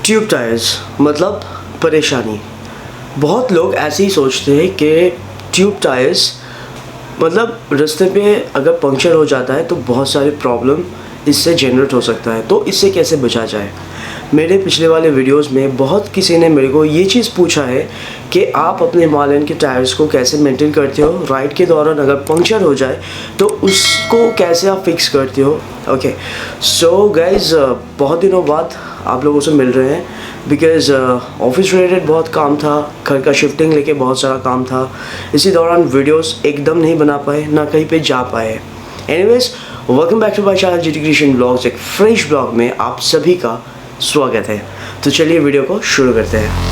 Tube tyres मतलब परेशानी। बहुत लोग ऐसे ही सोचते हैं कि ट्यूब टायर्स मतलब रास्ते पे अगर पंक्चर हो जाता है तो बहुत सारी प्रॉब्लम इससे जनरेट हो सकता है। तो इससे कैसे बचा जाए? मेरे पिछले वाले वीडियोस में बहुत किसी ने मेरे को ये चीज़ पूछा है कि आप अपने हिमालयन के टायर्स को कैसे मेंटेन करते हो, राइड के दौरान अगर पंक्चर हो जाए तो उसको कैसे आप फिक्स करते हो। ओके सो गाइज, बहुत दिनों बाद आप लोगों से मिल रहे हैं बिकॉज़ ऑफिस रिलेटेड बहुत काम था, घर का शिफ्टिंग लेके बहुत सारा काम था। इसी दौरान वीडियोस एकदम नहीं बना पाए, ना कहीं पे जा पाए। Anyways, welcome back to my channel GT creation blogs. एक फ्रेश ब्लॉग में आप सभी का स्वागत है। तो चलिए वीडियो को शुरू करते हैं।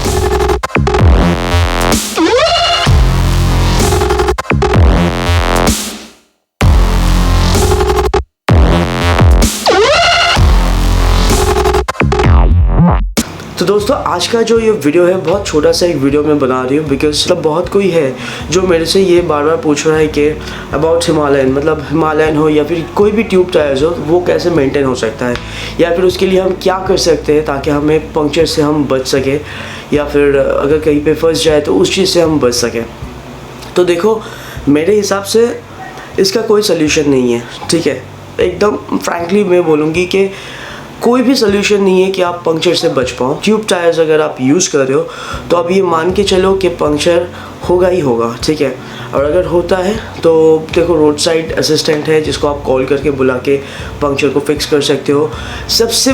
तो दोस्तों, आज का जो ये वीडियो है बहुत छोटा सा एक वीडियो मैं बना रही हूँ बिकॉज मतलब बहुत कोई है जो मेरे से ये बार बार पूछ रहा है कि अबाउट हिमालयन, मतलब हिमालयन हो या फिर कोई भी ट्यूब टायर्स हो, वो कैसे मेंटेन हो सकता है या फिर उसके लिए हम क्या कर सकते हैं ताकि हमें पंक्चर से हम बच सके या फिर अगर कहीं पे फंस जाए तो उस चीज़ से हम बच सकें। तो देखो, मेरे हिसाब से इसका कोई सोल्यूशन नहीं है, ठीक है। एकदम फ्रैंकली मैं बोलूँगी कि कोई भी सोल्यूशन नहीं है कि आप पंक्चर से बच पाओ। ट्यूब टायर्स अगर आप यूज़ कर रहे हो तो अब ये मान के चलो कि पंक्चर होगा ही होगा, ठीक है। और अगर होता है तो देखो, रोड साइड असिस्टेंट है जिसको आप कॉल करके बुला के पंक्चर को फिक्स कर सकते हो। सबसे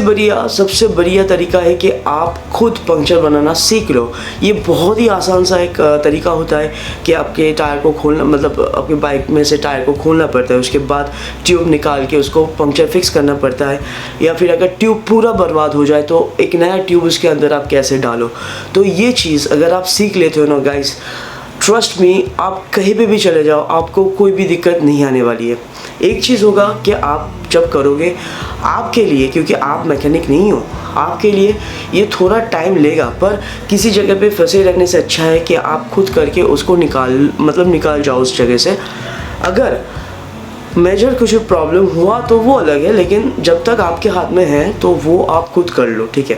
बढ़िया तरीका है कि आप खुद पंक्चर बनाना सीख लो। ये बहुत ही आसान सा एक तरीका होता है कि आपके टायर को खोलना, मतलब आपके बाइक में से टायर को खोलना पड़ता है, उसके बाद ट्यूब निकाल के उसको पंक्चर फिक्स करना पड़ता है। या फिर अगर ट्यूब पूरा बर्बाद हो जाए तो एक नया ट्यूब उसके अंदर आप कैसे डालो। तो ये चीज़ अगर आप सीख लेते हो ना गाइस, ट्रस्ट मी, आप कहीं पे भी चले जाओ, आपको कोई भी दिक्कत नहीं आने वाली है। एक चीज़ होगा कि आप जब करोगे, आपके लिए, क्योंकि आप मैकेनिक नहीं हो, आपके लिए ये थोड़ा टाइम लेगा, पर किसी जगह पे फंसे रहने से अच्छा है कि आप खुद करके उसको निकाल जाओ उस जगह से। अगर मेजर कुछ प्रॉब्लम हुआ तो वो अलग है, लेकिन जब तक आपके हाथ में है तो वो आप खुद कर लो, ठीक है।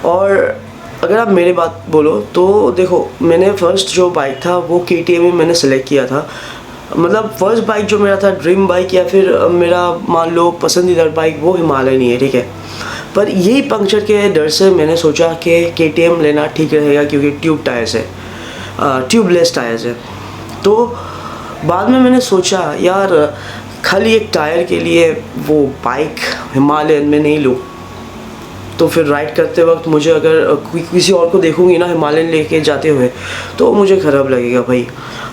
और अगर आप मेरी बात बोलो तो देखो, मैंने फ़र्स्ट जो बाइक था वो KTM में मैंने सेलेक्ट किया था। मतलब फ़र्स्ट बाइक जो मेरा था, ड्रीम बाइक या फिर मेरा मान लो पसंदीदा बाइक, वो हिमालयन ही है, ठीक है। पर यही पंक्चर के डर से मैंने सोचा कि KTM लेना ठीक रहेगा क्योंकि ट्यूब टायर्स है, ट्यूबलेस टायर्स है। तो बाद में मैंने सोचा यार, खाली एक टायर के लिए वो बाइक हिमालयन में नहीं लूँ, तो फिर राइड करते वक्त मुझे अगर किसी और को देखूंगी ना हिमालयन लेके जाते हुए तो मुझे ख़राब लगेगा भाई।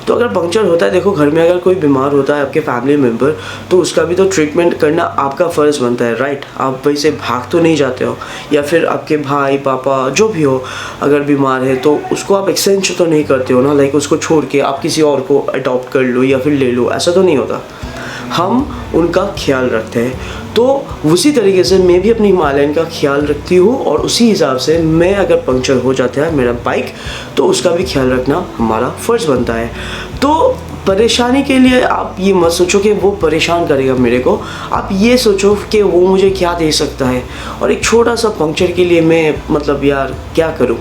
तो अगर पंक्चर होता है, देखो घर में अगर कोई बीमार होता है आपके फैमिली मेम्बर, तो उसका भी तो ट्रीटमेंट करना आपका फ़र्ज़ बनता है, राइट। आप वैसे भाग तो नहीं जाते हो, या फिर आपके भाई पापा जो भी हो अगर बीमार है तो उसको आप एक्सचेंज तो नहीं करते हो ना, लाइक उसको छोड़ के आप किसी और को अडॉप्ट कर लो या फिर ले लो, ऐसा तो नहीं होता। हम उनका ख्याल रखते हैं। तो उसी तरीके से मैं भी अपनी हिमालयन का ख्याल रखती हूँ और उसी हिसाब से मैं अगर पंक्चर हो जाता है मेरा बाइक तो उसका भी ख्याल रखना हमारा फ़र्ज़ बनता है। तो परेशानी के लिए आप ये मत सोचो कि वो परेशान करेगा मेरे को, आप ये सोचो कि वो मुझे क्या दे सकता है। और एक छोटा सा पंक्चर के लिए मैं मतलब यार क्या करूँ।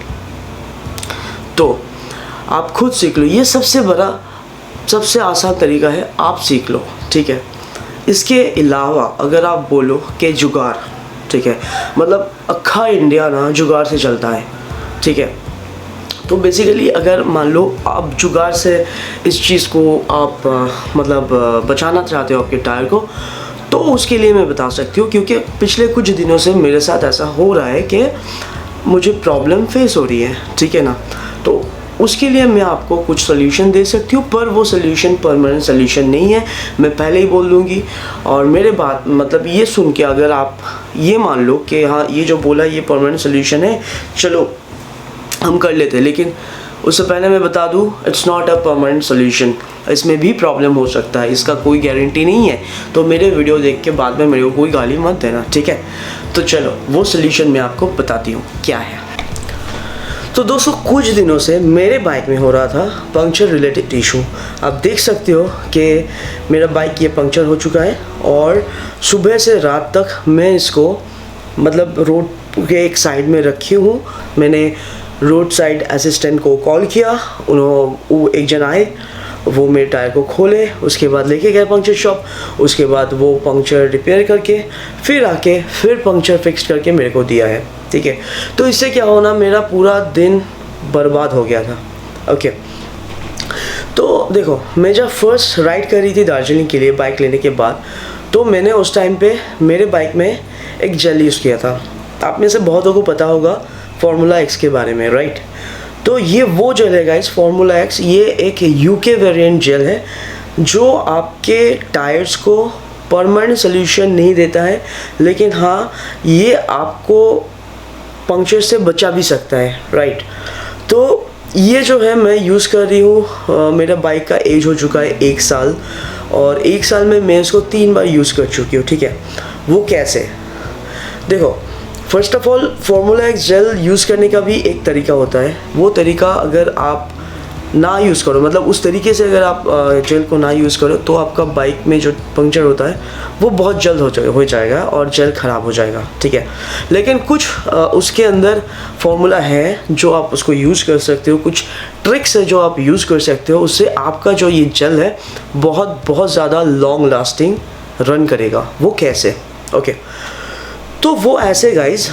तो आप खुद सीख लो, ये सबसे आसान तरीका है, आप सीख लो, ठीक है। इसके अलावा अगर आप बोलो कि जुगाड़, ठीक है, मतलब अक्खा इंडिया ना जुगाड़ से चलता है, ठीक है। तो बेसिकली अगर मान लो आप जुगाड़ से इस चीज़ को आप बचाना चाहते हो आपके टायर को, तो उसके लिए मैं बता सकती हूँ, क्योंकि पिछले कुछ दिनों से मेरे साथ ऐसा हो रहा है कि मुझे प्रॉब्लम फेस हो रही है, ठीक है ना। तो उसके लिए मैं आपको कुछ सोल्यूशन दे सकती हूँ, पर वो सोल्यूशन परमानेंट सोल्यूशन नहीं है, मैं पहले ही बोल दूँगी। और मेरे बात मतलब ये सुन के अगर आप ये मान लो कि हाँ, ये जो बोला ये परमानेंट सोल्यूशन है, चलो हम कर लेते हैं, लेकिन उससे पहले मैं बता दूँ it's not a permanent solution, इसमें भी प्रॉब्लम हो सकता है, इसका कोई गारंटी नहीं है। तो मेरे वीडियो देख के बाद में मेरे को कोई गाली मत देना, ठीक है। तो चलो वो सोल्यूशन मैं आपको बताती हूँ क्या है। तो दोस्तों, कुछ दिनों से मेरे बाइक में हो रहा था पंक्चर रिलेटेड इशू। आप देख सकते हो कि मेरा बाइक ये पंक्चर हो चुका है और सुबह से रात तक मैं इसको मतलब रोड के एक साइड में रखी हूँ। मैंने रोड साइड असिस्टेंट को कॉल किया, वो एक जन आए, वो मेरे टायर को खोले, उसके बाद लेके गए पंक्चर शॉप, उसके बाद वो पंक्चर रिपेयर करके फिर आके फिर पंक्चर फिक्स करके मेरे को दिया है, ठीक है। तो इससे क्या होना, मेरा पूरा दिन बर्बाद हो गया था। ओके, तो देखो, मैं जब फर्स्ट राइड कर रही थी दार्जिलिंग के लिए बाइक लेने के बाद, तो मैंने उस टाइम पे मेरे बाइक में एक जेल यूज़ किया था। आप में से बहुतों को पता होगा फार्मूला एक्स के बारे में, राइट। तो ये वो जेल है गाइस, फार्मूला एक्स। ये एक यूके वेरिएंट जेल है जो आपके टायर्स को परमानेंट सोल्यूशन नहीं देता है, लेकिन हाँ, ये आपको पंक्चर से बचा भी सकता है, राइट। तो ये जो है मैं यूज़ कर रही हूँ। मेरा बाइक का एज हो चुका है 1 साल, और 1 साल में मैं इसको 3 बार यूज़ कर चुकी हूँ, ठीक है। वो कैसे, देखो, first of all formula x gel use करने का भी एक तरीका होता है। वो तरीका अगर आप ना यूज़ करो, मतलब उस तरीके से अगर आप जेल को ना यूज़ करो, तो आपका बाइक में जो पंक्चर होता है वो बहुत जल्द हो जाएगा और जेल ख़राब हो जाएगा, ठीक है। लेकिन कुछ उसके अंदर फार्मूला है जो आप उसको यूज़ कर सकते हो, कुछ ट्रिक्स है जो आप यूज़ कर सकते हो, उससे आपका जो ये जेल है बहुत ज़्यादा लॉन्ग लास्टिंग रन करेगा। वो कैसे, ओके, तो वो ऐसे गाइज,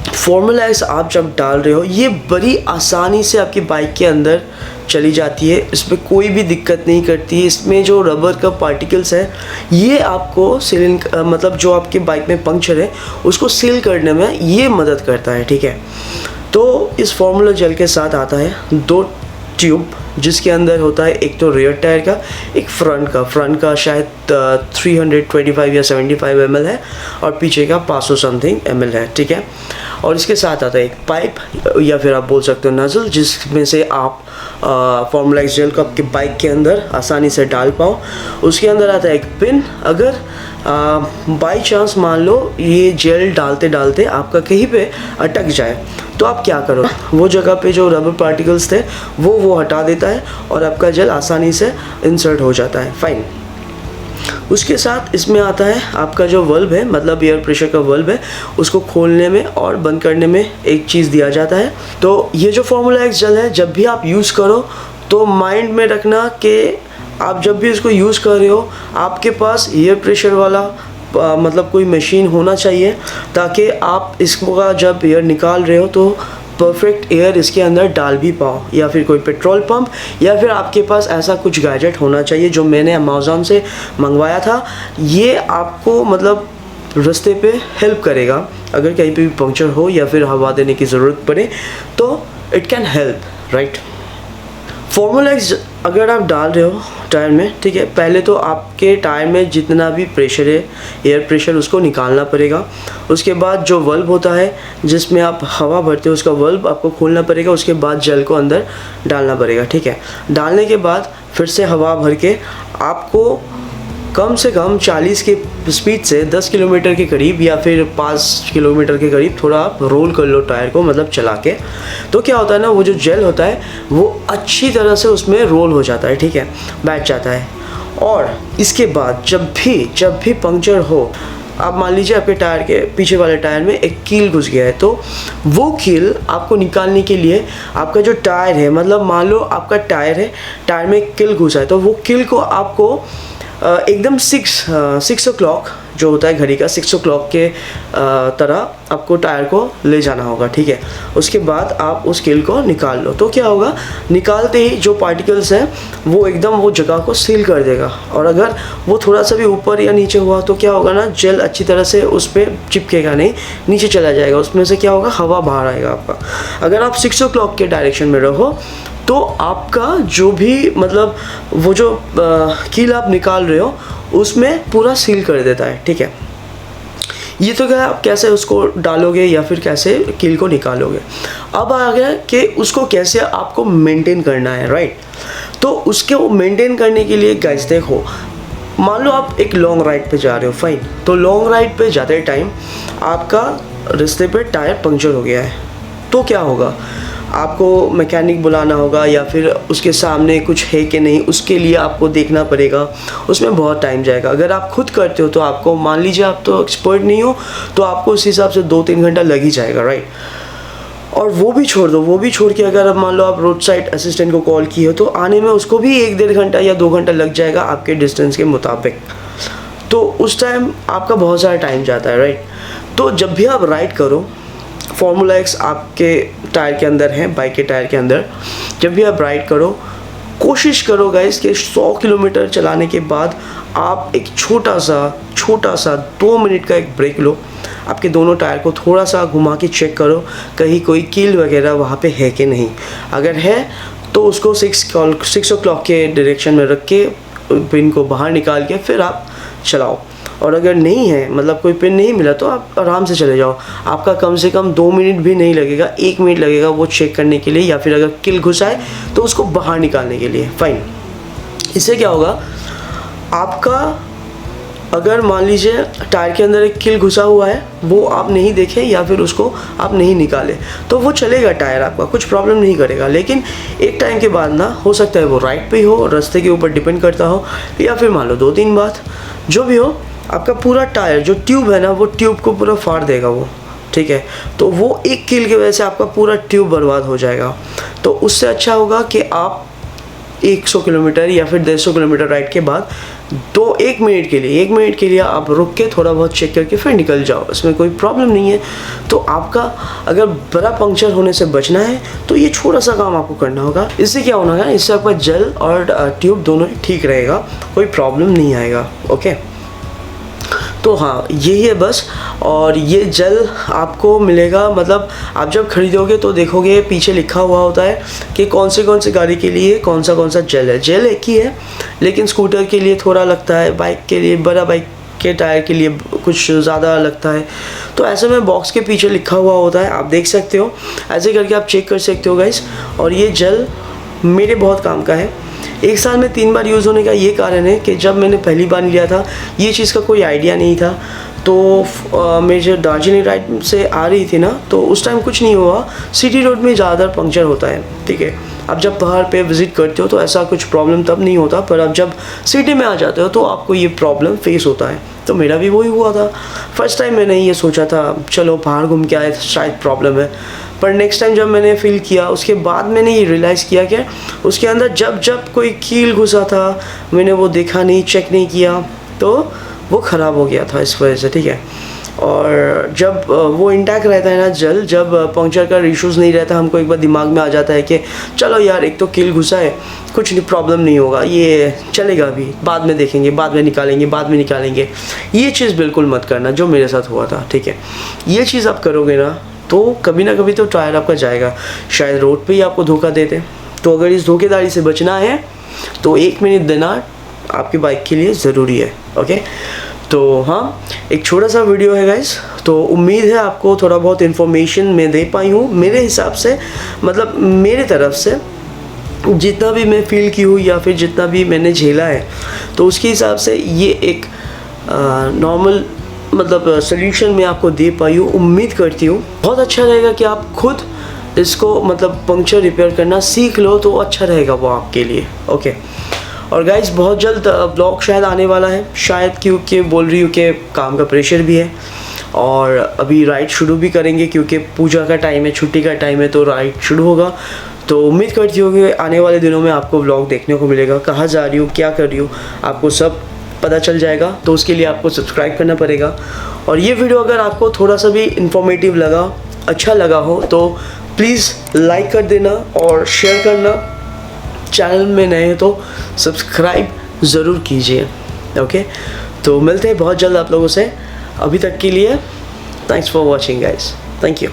फार्मूला एक्स आप जब डाल रहे हो, ये बड़ी आसानी से आपकी बाइक के अंदर चली जाती है, इसमें कोई भी दिक्कत नहीं करती है। इसमें जो रबर का पार्टिकल्स है, ये आपको सीलिंग, मतलब जो आपके बाइक में पंक्चर है उसको सील करने में ये मदद करता है, ठीक है। तो इस फार्मूला जेल के साथ आता है 2 ट्यूब, जिसके अंदर होता है एक तो रियर टायर का, एक फ्रंट का शायद 325 या 75 ml है, और पीछे का 500 समथिंग ml है, ठीक है। और इसके साथ आता है एक पाइप, या फिर आप बोल सकते हो नज़ल, जिसमें से आप फार्मूला एक्स जेल को आपके बाइक के अंदर आसानी से डाल पाओ। उसके अंदर आता है एक पिन। अगर बाई चांस मान लो ये जेल डालते डालते आपका कहीं पे अटक जाए, तो आप क्या करो, वो जगह पे जो रबर पार्टिकल्स थे वो हटा देता है और आपका जेल आसानी से इंसर्ट हो जाता है, फाइन। उसके साथ इसमें आता है आपका जो वल्व है, मतलब एयर प्रेशर का वल्व है, उसको खोलने में और बंद करने में एक चीज़ दिया जाता है। तो ये जो फार्मूला एक्स जेल है, जब भी आप यूज़ करो तो माइंड में रखना कि आप जब भी इसको यूज़ कर रहे हो, आपके पास एयर प्रेशर वाला मतलब कोई मशीन होना चाहिए, ताकि आप इसका जब एयर निकाल रहे हो तो परफेक्ट एयर इसके अंदर डाल भी पाओ, या फिर कोई पेट्रोल पंप, या फिर आपके पास ऐसा कुछ गैजेट होना चाहिए जो मैंने अमेज़ॉन से मंगवाया था। ये आपको मतलब रास्ते पे हेल्प करेगा, अगर कहीं पे भी पंक्चर हो या फिर हवा देने की ज़रूरत पड़े तो it can help, right. Formula x अगर आप डाल रहे हो टायर में, ठीक है, पहले तो आपके टायर में जितना भी प्रेशर है, एयर प्रेशर, उसको निकालना पड़ेगा। उसके बाद जो वल्व होता है जिसमें आप हवा भरते हो, उसका वल्व आपको खोलना पड़ेगा। उसके बाद जेल को अंदर डालना पड़ेगा, ठीक है। डालने के बाद फिर से हवा भर के आपको कम से कम 40 की स्पीड से 10 किलोमीटर के करीब या फिर 5 किलोमीटर के करीब थोड़ा आप रोल कर लो टायर को, मतलब चला के। तो क्या होता है ना, वो जो जेल होता है वो अच्छी तरह से उसमें रोल हो जाता है, ठीक है, बैठ जाता है। और इसके बाद जब भी पंक्चर हो, आप मान लीजिए आपके टायर के पीछे वाले टायर में एक कील घुस गया है, तो वो कील आपको निकालने के लिए आपका जो टायर है, मतलब मान लो आपका टायर है, टायर में एक कील घुसा है, तो वो कील को आपको एकदम 6 o'clock जो होता है घड़ी का, 6 o'clock के तरह आपको टायर को ले जाना होगा, ठीक है। उसके बाद आप उस कील को निकाल लो, तो क्या होगा, निकालते ही जो पार्टिकल्स हैं वो एकदम वो जगह को सील कर देगा। और अगर वो थोड़ा सा भी ऊपर या नीचे हुआ तो क्या होगा ना, जेल अच्छी तरह से उस पर चिपकेगा नहीं, नीचे चला जाएगा, उसमें से क्या होगा, हवा बाहर आएगा आपका। अगर आप 6 o'clock के डायरेक्शन में रहो तो आपका जो भी मतलब वो जो कील आप निकाल रहे हो उसमें पूरा सील कर देता है, ठीक है। ये तो क्या, आप कैसे उसको डालोगे या फिर कैसे कील को निकालोगे। अब आ गया कि उसको कैसे आपको मेंटेन करना है, राइट। तो उसके मेंटेन करने के लिए गाइस देखो, मान लो आप एक लॉन्ग राइड पे जा रहे हो, फाइन। तो लॉन्ग राइड पे जाते टाइम आपका रास्ते पे टायर पंक्चर हो गया है, तो क्या होगा, आपको मैकेनिक बुलाना होगा या फिर उसके सामने कुछ है कि नहीं, उसके लिए आपको देखना पड़ेगा, उसमें बहुत टाइम जाएगा। अगर आप खुद करते हो तो आपको, मान लीजिए आप तो एक्सपर्ट नहीं हो, तो आपको उस हिसाब से 2-3 घंटा लग ही जाएगा, राइट। और वो भी छोड़ दो, वो भी छोड़ के अगर अब मान लो आप रोड साइड असिस्टेंट को कॉल किए हो तो आने में उसको भी 1-1.5 घंटा या 2 घंटा लग जाएगा आपके डिस्टेंस के मुताबिक। तो उस टाइम आपका बहुत सारा टाइम जाता है, राइट। तो जब भी आप राइड करो, फार्मूला एक्स आपके टायर के अंदर है, बाइक के टायर के अंदर, जब भी आप राइड करो कोशिश करो गाइस कि 100 किलोमीटर चलाने के बाद आप एक छोटा सा 2 मिनट का एक ब्रेक लो, आपके दोनों टायर को थोड़ा सा घुमा के चेक करो कहीं कोई कील वगैरह वहाँ पे है कि नहीं। अगर है तो उसको 6 o'clock के डायरेक्शन में रख के पिन को बाहर निकाल के फिर आप चलाओ। और अगर नहीं है, मतलब कोई पिन नहीं मिला, तो आप आराम से चले जाओ। आपका कम से कम 2 मिनट भी नहीं लगेगा, 1 मिनट लगेगा वो चेक करने के लिए, या फिर अगर कील घुसाए तो उसको बाहर निकालने के लिए, फाइन। इससे क्या होगा, आपका अगर मान लीजिए टायर के अंदर एक कील घुसा हुआ है, वो आप नहीं देखें या फिर उसको आप नहीं निकालें, तो वो चलेगा टायर आपका, कुछ प्रॉब्लम नहीं करेगा। लेकिन एक टाइम के बाद ना, हो सकता है वो राइट पे हो, रास्ते के ऊपर डिपेंड करता हो, या फिर मान लो 2-3 बात, जो भी हो, आपका पूरा टायर जो ट्यूब है ना, वो ट्यूब को पूरा फाड़ देगा वो, ठीक है। तो वो एक कील की वजह से आपका पूरा ट्यूब बर्बाद हो जाएगा। तो उससे अच्छा होगा कि आप 100 किलोमीटर या फिर 150 किलोमीटर राइड के बाद 1 मिनट के लिए आप रुक के थोड़ा बहुत चेक करके फिर निकल जाओ, इसमें कोई प्रॉब्लम नहीं है। तो आपका अगर बड़ा पंक्चर होने से बचना है तो ये छोटा सा काम आपको करना होगा। इससे क्या होना है, इससे आपका जल और ट्यूब दोनों ठीक रहेगा, कोई प्रॉब्लम नहीं आएगा, ओके। तो हाँ, यही है बस। और ये जेल आपको मिलेगा, मतलब आप जब खरीदोगे तो देखोगे पीछे लिखा हुआ होता है कि कौन से गाड़ी के लिए कौन सा जेल है। जेल एक ही है, लेकिन स्कूटर के लिए थोड़ा लगता है, बाइक के लिए, बड़ा बाइक के टायर के लिए कुछ ज़्यादा लगता है। तो ऐसे में बॉक्स के पीछे लिखा हुआ होता है, आप देख सकते हो, ऐसे करके आप चेक कर सकते हो गाइस। और ये जेल मेरे बहुत काम का है। 1 साल में 3 बार यूज़ होने का ये कारण है कि जब मैंने पहली बार लिया था, ये चीज़ का कोई आइडिया नहीं था। तो मेरी जो दार्जिलिंग राइड से आ रही थी ना, तो उस टाइम कुछ नहीं हुआ। सिटी रोड में ज़्यादातर पंक्चर होता है, ठीक है। अब जब पहाड़ पे विज़िट करते हो तो ऐसा कुछ प्रॉब्लम तब नहीं होता, पर अब जब सिटी में आ जाते हो तो आपको ये प्रॉब्लम फेस होता है। तो मेरा भी वही हुआ था। फर्स्ट टाइम मैंने ये सोचा था चलो बाहर घूम के आए, शायद प्रॉब्लम है, पर नेक्स्ट टाइम जब मैंने फील किया, उसके बाद मैंने ये रियलाइज़ किया कि उसके अंदर जब कोई कील घुसा था, मैंने वो देखा नहीं, चेक नहीं किया, तो वो ख़राब हो गया था इस वजह से, ठीक है। और जब वो इंटैक्ट रहता है ना जल, जब पंक्चर का इश्यूज़ नहीं रहता, हमको एक बार दिमाग में आ जाता है कि चलो यार, एक तो कील घुसा है, कुछ नहीं, प्रॉब्लम नहीं होगा, ये चलेगा भी, बाद में देखेंगे, बाद में निकालेंगे। ये चीज़ बिल्कुल मत करना, जो मेरे साथ हुआ था, ठीक है। ये चीज़ आप करोगे ना तो कभी ना कभी तो टायर आपका जाएगा, शायद रोड पे ही आपको धोखा देते। तो अगर इस धोखेधारी से बचना है तो 1 मिनट देना आपकी बाइक के लिए ज़रूरी है, ओके। तो हाँ, एक छोटा सा वीडियो है गाइस, तो उम्मीद है आपको थोड़ा बहुत इन्फॉर्मेशन मैं दे पाई हूँ। मेरे हिसाब से, मतलब मेरे तरफ से जितना भी मैं फील की हूँ या फिर जितना भी मैंने झेला है, तो उसके हिसाब से ये एक नॉर्मल मतलब सोल्यूशन मैं आपको दे पाई हूँ। उम्मीद करती हूँ बहुत अच्छा रहेगा कि आप खुद इसको मतलब पंक्चर रिपेयर करना सीख लो, तो अच्छा रहेगा वो आपके लिए, ओके। और गाइस, बहुत जल्द ब्लॉग शायद आने वाला है, शायद, क्योंकि बोल रही हूँ कि काम का प्रेशर भी है, और अभी राइड शुरू भी करेंगे क्योंकि पूजा का टाइम है, छुट्टी का टाइम है, तो राइड शुरू होगा। तो उम्मीद करती हूँ कि आने वाले दिनों में आपको ब्लॉग देखने को मिलेगा, कहाँ जा रही हूँ, क्या कर रही हूँ, आपको सब पता चल जाएगा। तो उसके लिए आपको सब्सक्राइब करना पड़ेगा। और ये वीडियो अगर आपको थोड़ा सा भी इन्फॉर्मेटिव लगा, अच्छा लगा हो, तो प्लीज़ लाइक कर देना और शेयर करना। चैनल में नए हैं तो सब्सक्राइब ज़रूर कीजिए, ओके। तो मिलते हैं बहुत जल्द आप लोगों से। अभी तक के लिए thanks for watching guys, thank you.